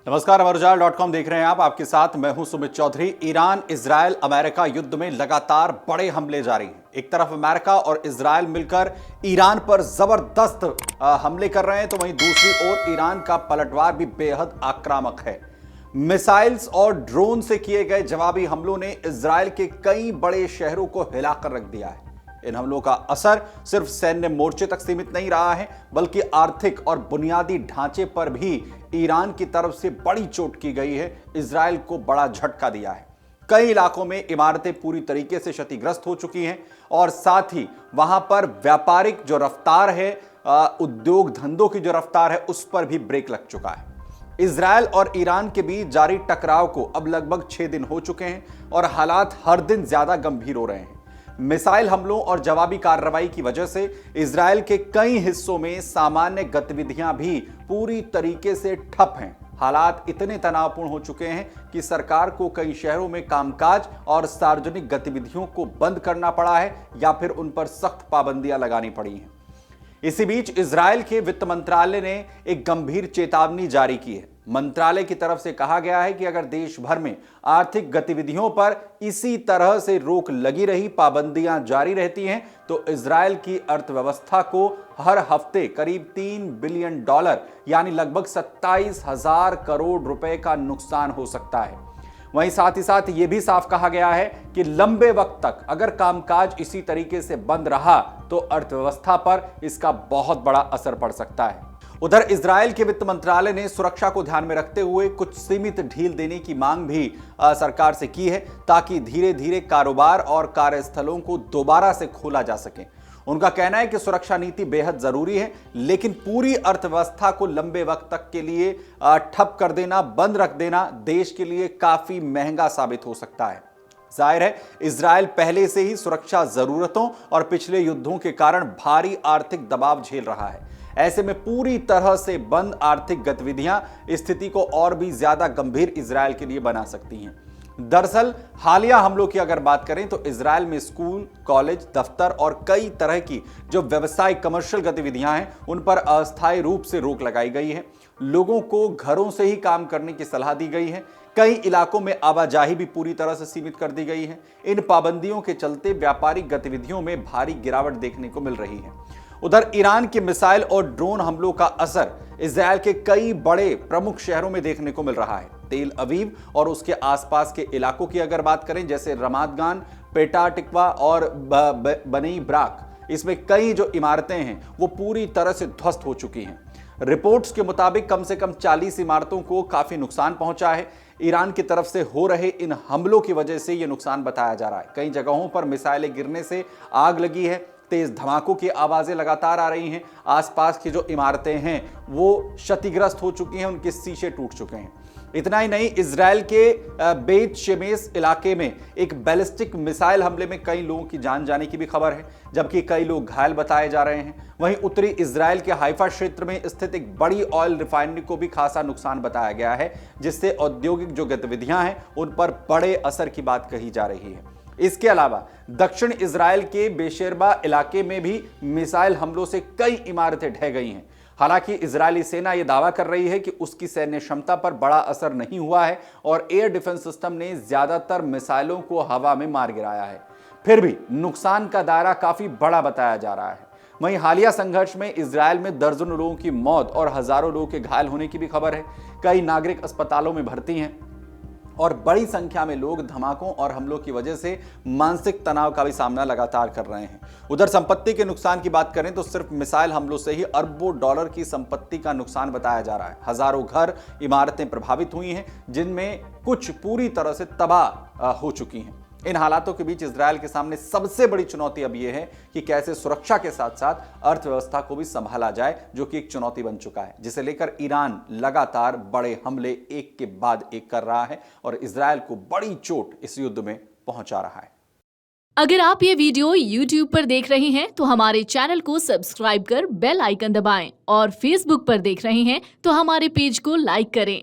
नमस्कार, अमरउजाला.com देख रहे हैं आप। आपके साथ मैं हूं Sumit Chaudhary. Iran Israel America युद्ध में लगातार बड़े हमले जारी हैं। एक तरफ अमेरिका और इजराइल मिलकर ईरान पर जबरदस्त हमले कर रहे हैं, तो वहीं दूसरी ओर ईरान का पलटवार भी बेहद आक्रामक है। मिसाइल्स और ड्रोन से किए गए जवाबी हमलों ने इजराइल के कई बड़े शहरों को हिलाकर रख दिया है। इन हमलों का असर सिर्फ सैन्य मोर्चे तक सीमित नहीं रहा है, बल्कि आर्थिक और बुनियादी ढांचे पर भी ईरान की तरफ से बड़ी चोट की गई है। इजराइल को बड़ा झटका दिया है। कई इलाकों में इमारतें पूरी तरीके से क्षतिग्रस्त हो चुकी हैं और साथ ही वहां पर व्यापारिक जो रफ्तार है, उद्योग धंधों की जो रफ्तार है, उस पर भी ब्रेक लग चुका है। इजराइल और ईरान के बीच जारी टकराव को अब लगभग 6 दिन हो चुके हैं और हालात हर दिन ज्यादा गंभीर हो रहे हैं। मिसाइल हमलों और जवाबी कार्रवाई की वजह से इजराइल के कई हिस्सों में सामान्य गतिविधियां भी पूरी तरीके से ठप हैं। हालात इतने तनावपूर्ण हो चुके हैं कि सरकार को कई शहरों में कामकाज और सार्वजनिक गतिविधियों को बंद करना पड़ा है या फिर उन पर सख्त पाबंदियां लगानी पड़ी हैं। इसी बीच इजराइल के वित्त मंत्रालय ने एक गंभीर चेतावनी जारी की है। मंत्रालय की तरफ से कहा गया है कि अगर देश भर में आर्थिक गतिविधियों पर इसी तरह से रोक लगी रही, पाबंदियां जारी रहती हैं, तो इजराइल की अर्थव्यवस्था को हर हफ्ते करीब $3 बिलियन यानी लगभग 27,000 करोड़ रुपए का नुकसान हो सकता है। वहीं साथ ही साथ यह भी साफ कहा गया है कि लंबे वक्त तक अगर कामकाज इसी तरीके से बंद रहा तो अर्थव्यवस्था पर इसका बहुत बड़ा असर पड़ सकता है। उधर इजराइल के वित्त मंत्रालय ने सुरक्षा को ध्यान में रखते हुए कुछ सीमित ढील देने की मांग भी सरकार से की है, ताकि धीरे धीरे कारोबार और कार्यस्थलों को दोबारा से खोला जा सके। उनका कहना है कि सुरक्षा नीति बेहद जरूरी है, लेकिन पूरी अर्थव्यवस्था को लंबे वक्त तक के लिए ठप कर देना, बंद रख देना देश के लिए काफी महंगा साबित हो सकता है। जाहिर है, इजराइल पहले से ही सुरक्षा जरूरतों और पिछले युद्धों के कारण भारी आर्थिक दबाव झेल रहा है। ऐसे में पूरी तरह से बंद आर्थिक गतिविधियां स्थिति को और भी ज्यादा गंभीर इजराइल के लिए बना सकती हैं। दरअसल हालिया हमलों की अगर बात करें तो इजराइल में स्कूल, कॉलेज, दफ्तर और कई तरह की जो व्यवसायिक कमर्शियल गतिविधियां हैं, उन पर अस्थायी रूप से रोक लगाई गई है। लोगों को घरों से ही काम करने की सलाह दी गई है। कई इलाकों में आवाजाही भी पूरी तरह से सीमित कर दी गई है। इन पाबंदियों के चलते व्यापारिक गतिविधियों में भारी गिरावट देखने को मिल रही है। उधर ईरान के मिसाइल और ड्रोन हमलों का असर इजराइल के कई बड़े प्रमुख शहरों में देखने को मिल रहा है। तेल अवीव और उसके आसपास के इलाकों की अगर बात करें, जैसे रमात गान, पेटा टिकवा और बनी ब्राक, इसमें कई जो इमारतें हैं वो पूरी तरह से ध्वस्त हो चुकी हैं। रिपोर्ट्स के मुताबिक कम से कम 40 इमारतों को काफी नुकसान पहुंचा है। ईरान की तरफ से हो रहे इन हमलों की वजह से यह नुकसान बताया जा रहा है। कई जगहों पर मिसाइलें गिरने से आग लगी है। तेज धमाकों की आवाजें लगातार आ रही हैं। आसपास की जो इमारतें हैं वो क्षतिग्रस्त हो चुकी हैं, उनके शीशे टूट चुके हैं। इतना ही नहीं, इजराइल के बेत शेमेश इलाके में एक बैलिस्टिक मिसाइल हमले में कई लोगों की जान जाने की भी खबर है, जबकि कई लोग घायल बताए जा रहे हैं। वहीं उत्तरी इजराइल के हाइफा क्षेत्र में स्थित एक बड़ी ऑयल रिफाइनरी को भी खासा नुकसान बताया गया है, जिससे औद्योगिक जो गतिविधियां हैं उन पर बड़े असर की बात कही जा रही है। इसके अलावा दक्षिण इजराइल के बेशेरबा इलाके में भी मिसाइल हमलों से कई इमारतें ढह गई हैं। हालांकि इजरायली सेना यह दावा कर रही है कि उसकी सैन्य क्षमता पर बड़ा असर नहीं हुआ है और एयर डिफेंस सिस्टम ने ज्यादातर मिसाइलों को हवा में मार गिराया है। फिर भी नुकसान का दायरा काफी बड़ा बताया जा रहा है। वहीं हालिया संघर्ष में इजराइल में दर्जनों लोगों की मौत और हजारों लोगों के घायल होने की भी खबर है। कई नागरिक अस्पतालों में भर्ती हैं और बड़ी संख्या में लोग धमाकों और हमलों की वजह से मानसिक तनाव का भी सामना लगातार कर रहे हैं। उधर संपत्ति के नुकसान की बात करें तो सिर्फ मिसाइल हमलों से ही अरबों डॉलर की संपत्ति का नुकसान बताया जा रहा है। हजारों घर, इमारतें प्रभावित हुई हैं, जिनमें कुछ पूरी तरह से तबाह हो चुकी हैं। इन हालातों के बीच इजराइल के सामने सबसे बड़ी चुनौती अब यह है कि कैसे सुरक्षा के साथ साथ अर्थव्यवस्था को भी संभाला जाए, जो कि एक चुनौती बन चुका है, जिसे लेकर ईरान लगातार बड़े हमले एक के बाद एक कर रहा है और इजराइल को बड़ी चोट इस युद्ध में पहुंचा रहा है। अगर आप ये वीडियो YouTube पर देख रहे हैं तो हमारे चैनल को सब्सक्राइब कर बेल आइकन दबाएं और Facebook पर देख रहे हैं तो हमारे पेज को लाइक करें।